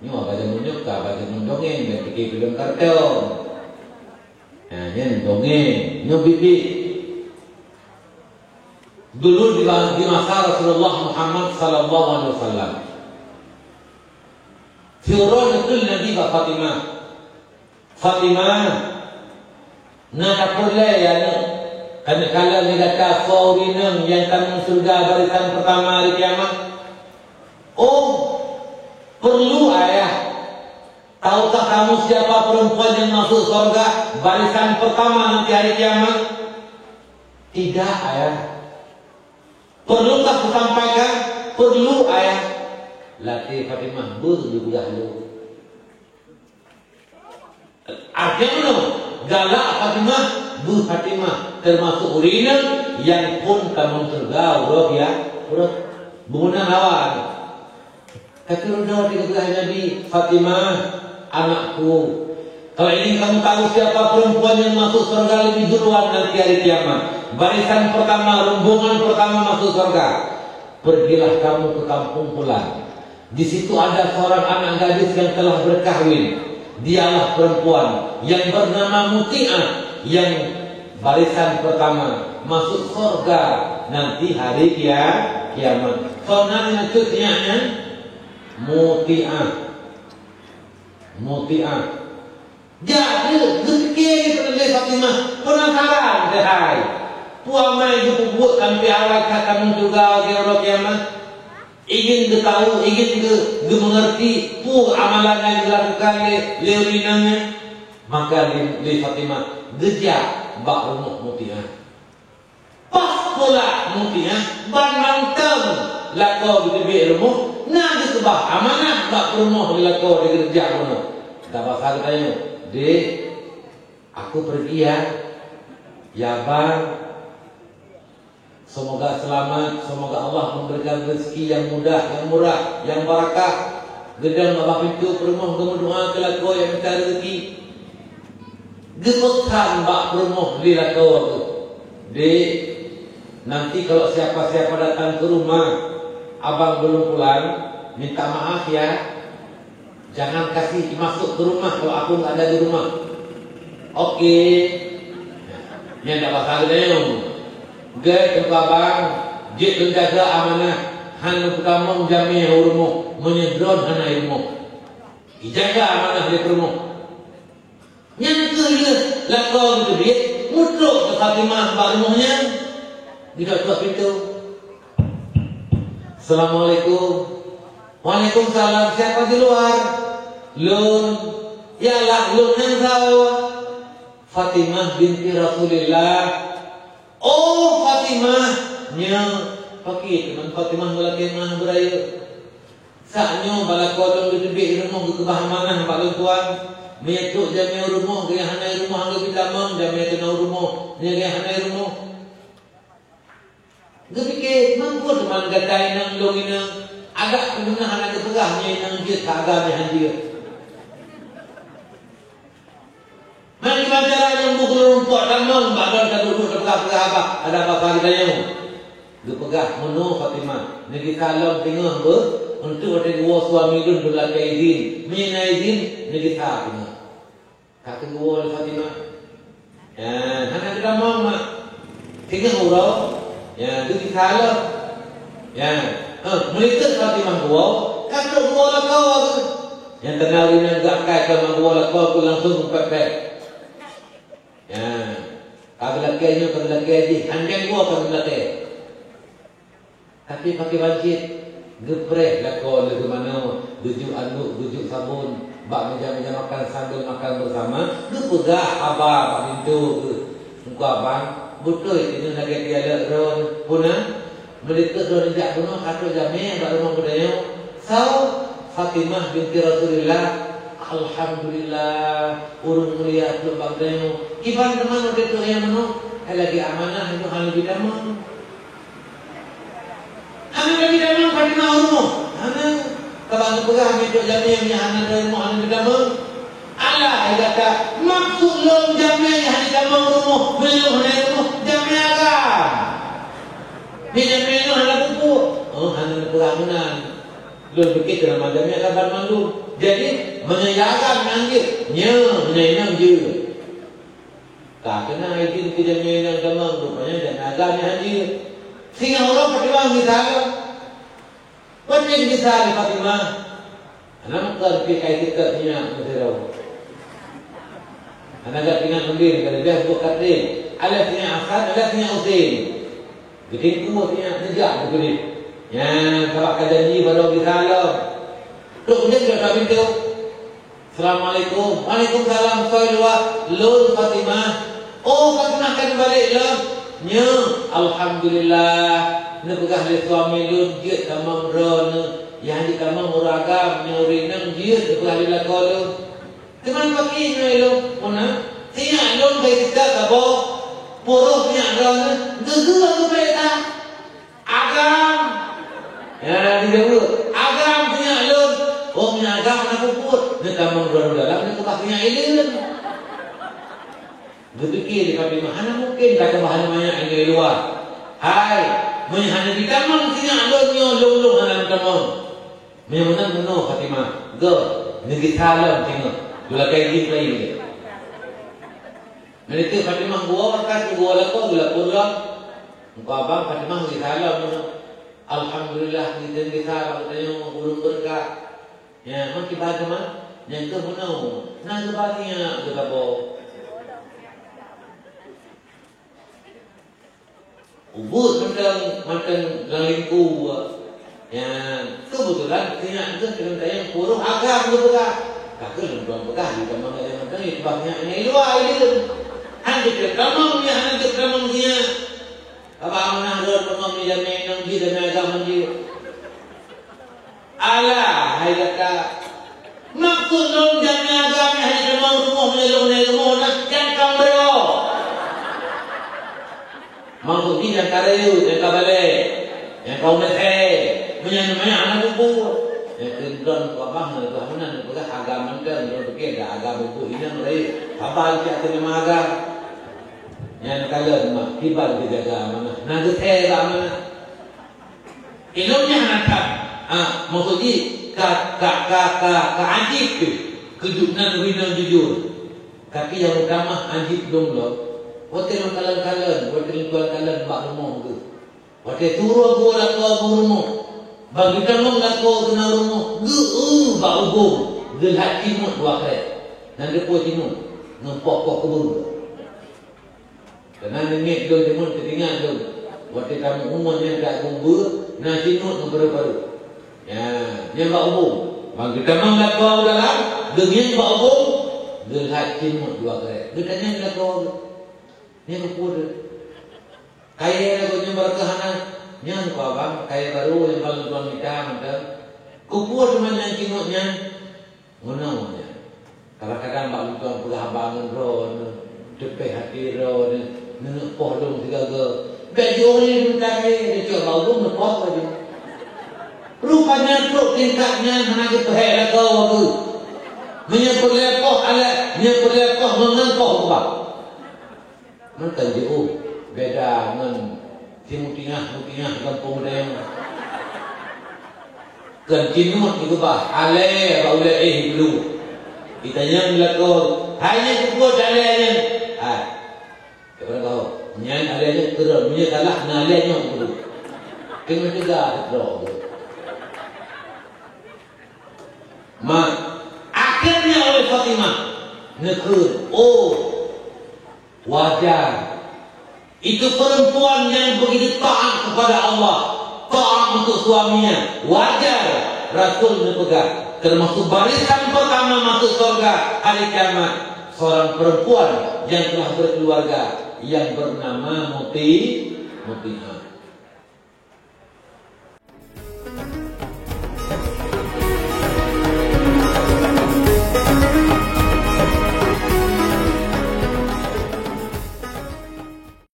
Nyo baca munyuk ka baca mundongeng dan fikir film kartun. Nah, nyen dongeng, nyo bibi. Dulu di masa Rasulullah Muhammad sallallahu alaihi wasallam. Fir'aun itu Nabi Fatimah. Fatimah nak perle ya ni. Kerana kalau ni kata faurinang yang kamu surga barisan pertama hari kiamat. Oh, perlu ayah. Tahukah kamu siapa perempuan yang masuk surga barisan pertama nanti hari kiamat? Tidak ayah. Perlukah kusampaikan? Perlu ayah. Latih Fatimah berbudah lu. Artinya galak Fatimah, Bu Fatimah termasuk urina yang pun kamu surga urut ya, urut bunga lawan. Kata udah dikatakan Nabi Fatimah, anakku, kalau ingin kamu tahu siapa perempuan yang masuk surga lebih duluan nanti hari kiamat, barisan pertama, rombongan pertama masuk surga, pergilah kamu ke kampung Pulang. Di situ ada seorang anak gadis yang telah berkahwin. Dialah perempuan yang bernama Muti'ah, yang barisan pertama masuk surga nanti hari kiamat. Soalnya cutnya Muti'ah. Muti'ah. Jadi rezeki oleh Fatimah penasaran dehai. Puang mai itu buat sampai awal kata juga hari kiamat. Ingin ke tahu, ingin ke mengerti pu amalan yang dilakukan oleh urinanya, maka oleh Fatimah gejak bak rumah Muti'ah. Pas pula Muti'ah ban mantap lakau di tepi rumah, nak disebah amanah bak rumah di lakau di kerja rumah. Tak pasal tanya, dek, aku pergi ya bang. Semoga selamat, semoga Allah memberikan rezeki yang mudah, yang murah, yang barakah. Gedang abah pintu perumah kamu doa ke lakau yang minta rezeki. Gemekan bak perumah di lakau tu. Dek, nanti kalau siapa-siapa datang ke rumah, abang belum pulang, minta maaf ya. Jangan kasih masuk ke rumah kalau aku tak ada di rumah. Okey. Yang tak pasal dia. Gaya kebabang, jik menjaga amanah, hanya pertama menjamin rumah, menyedron hanya rumah. Jaga amanah di rumah. Yang kedua, lakau itu dia, mutlak ke Fatimah rumahnya, di dekat pintu. Assalamualaikum. Waalaikumsalam. Siapa di luar? Lun. Yalah, Lun yang tahu. Fatimah binti Rasulullah. Oh Fatimah nya pakai teman Fatimah melaki mana beraya. Saknya balakau dong gedebik rumah ke kebahamanah pak tuan. Metuk jamai rumah gaya hanai rumah angga bidamang jamai kena rumah nya gaya hanai rumah. Gedebik mampu teman gatai nang dong ina agak kena anak ketegahnya nang dia kagak dia. Mari baca yang buku rumput tamang badan tak duduk terpegah-pegah apa ada apa kitanya dipegah menu Fatimah negeri kalong tengah ber untuk ada dua suami dun berlaku izin mina izin negeri Fatimah kata dua Fatimah ya hanya kita mau mak tengah urau ya negeri kalong ya melihat Fatimah dua kata dua lah kau yang kenalin yang gak kaya sama dua lah kau langsung pepek. Ya, kabilaknya handeng gua kabilaknya. Tapi pakai wajib geprek lakon ke mana, bujuk anduk, bujuk sabun, bak meja-meja makan sambil makan bersama, gepegah abah pak pintu muka abang, betul ini lagi tiada ron punah, melihat ron jak punah atau jamnya bak rumah budaya. So Fatimah binti Rasulullah. Alhamdulillah urung mulia belum bagdeno iban teman udah tu yang menu lagi amanah itu hal lebih damang hanya lebih damang pada rumah hanya kalau pegah itu jamnya yang hanya dari rumah hanya lebih damang Allah kata maksud lo jamnya yang hanya damang rumah belum hanya rumah jamnya agak ni jamnya itu hanya kumpul oh hanya pegah menan lo pikir dalam jamnya kabar malu Jadi menyayangan nanggit menyayangan je. Tak kena izin tidak menyayangan teman rupanya dan agaknya haji. Sehingga orang Fatimah misalnya penting kita di Fatimah. Anak kerja kayak kita punya material. Anak tak ingat sendiri kalau dia buat dia. Ada punya asal, ada punya usin. Bikin punya negak begini. Ya, kalau janji baru kita lalu. Tuh dia sudah tak pintu. Assalamualaikum. Waalaikumsalam. Saya Lul Fatimah. Oh, Fatimah kan balik lah. Nya, alhamdulillah. Ni pegah le suami Lul dia tamam ron. Yang di kamar muragam nyurinang dia pegah le lakol. Teman pagi ni Lul. Mana? Tiang Lul baik kita kabo. Poroh tiang ron. Geger tu beta. Agam. Ya, dia dulu. Agam punya Lul. Oh, punya agam nak puput. Ni kamar ron dalam ni pegah punya ilmu. Berfikir di Fatimah, mana mungkin kata bahan banyak yang dari luar. Hai, menghana di kamar sini alonnya lulung dalam kamar. Memang benar Fatimah. Go, negeri salam tengok. Dula kayak gitu lagi. Nanti Fatimah gua berkat gua lakukan gula pulang. Engkau abang Fatimah negeri salam benar. Alhamdulillah negeri salam tanya burung berkat. Ya, makin baca mah. Yang tu benar. Nah sebabnya kita bawa. Ubud macam lalingku. Ya, kebetulan kena dengan yang kurung agam tu pegah. Kakak lembang pegah di kamar yang macam ni banyak ini luar ini. Hanya ke kamar ni, hanya ke kamar ni. Abang nak ron kamar ni dan main dia dan agam dia. Alah, hai kata. Maksud dong jangan agam hanya mau rumah ni rumah nak kan kamera. Maksud ini yang karayu, yang kabale, yang kau mete, punya anak bubu. Yang kedua abang nak mana nak pegang agama kan, kalau pergi ada agama bubu ini mulai abang siapa yang magang. Yang kalau mak kibar dijaga mana, nak teh mana. Ilmunya hantar. Maksud ini ajib tu, kejutan wina jujur. Tapi yang utama ajib dong lo. Hotel kalan-kalan, hotel kalan-kalan bak rumah tu. Hotel turun gua nak ke rumah. Bagi kamu nak ke rumah. Bak ubung. Gelhat timut dua kali. Dan depo timut. Ngepok-pok kebun. Kerana nengik dong timut ketinggal dong. Hotel tamu umum yang tak kubur. Nah timut ngebaru-baru. Ya, yang bak ubung. Bagi kamu nak ke dalam. Dengin bak ubung. Gelhat timut dua kali. Dekatnya nak ke ni aku pun kaya aku ni berkehanan nyan kau abang kaya baru yang baru tuan nikah macam kupur cuma yang cingutnya mana kadang-kadang bak tuan pulah bangun ron cepet hati ron nenuk poh dong segala baju ni minta dia cakap bau dong nepoh aja rupanya truk tingkatnya hanya kita hek kau aku menyebut lepoh ala menyebut lepoh mengenpoh bang. Mereka jauh beda dengan mutingah kampung dia. Kencinut itu bah, ale baulai dulu. Ditanya bila kau hanya kuat alenya. Kepada kau, nyan alenya terus, punya salah alenya dulu. Kena juga terus. Mak akhirnya oleh Fatimah negur, wajar. Itu perempuan yang begitu taat kepada Allah, taat untuk suaminya. Wajar Rasul berpegang. Termasuk barisan pertama masuk surga hari kiamat seorang perempuan yang telah berkeluarga yang bernama Mutimah.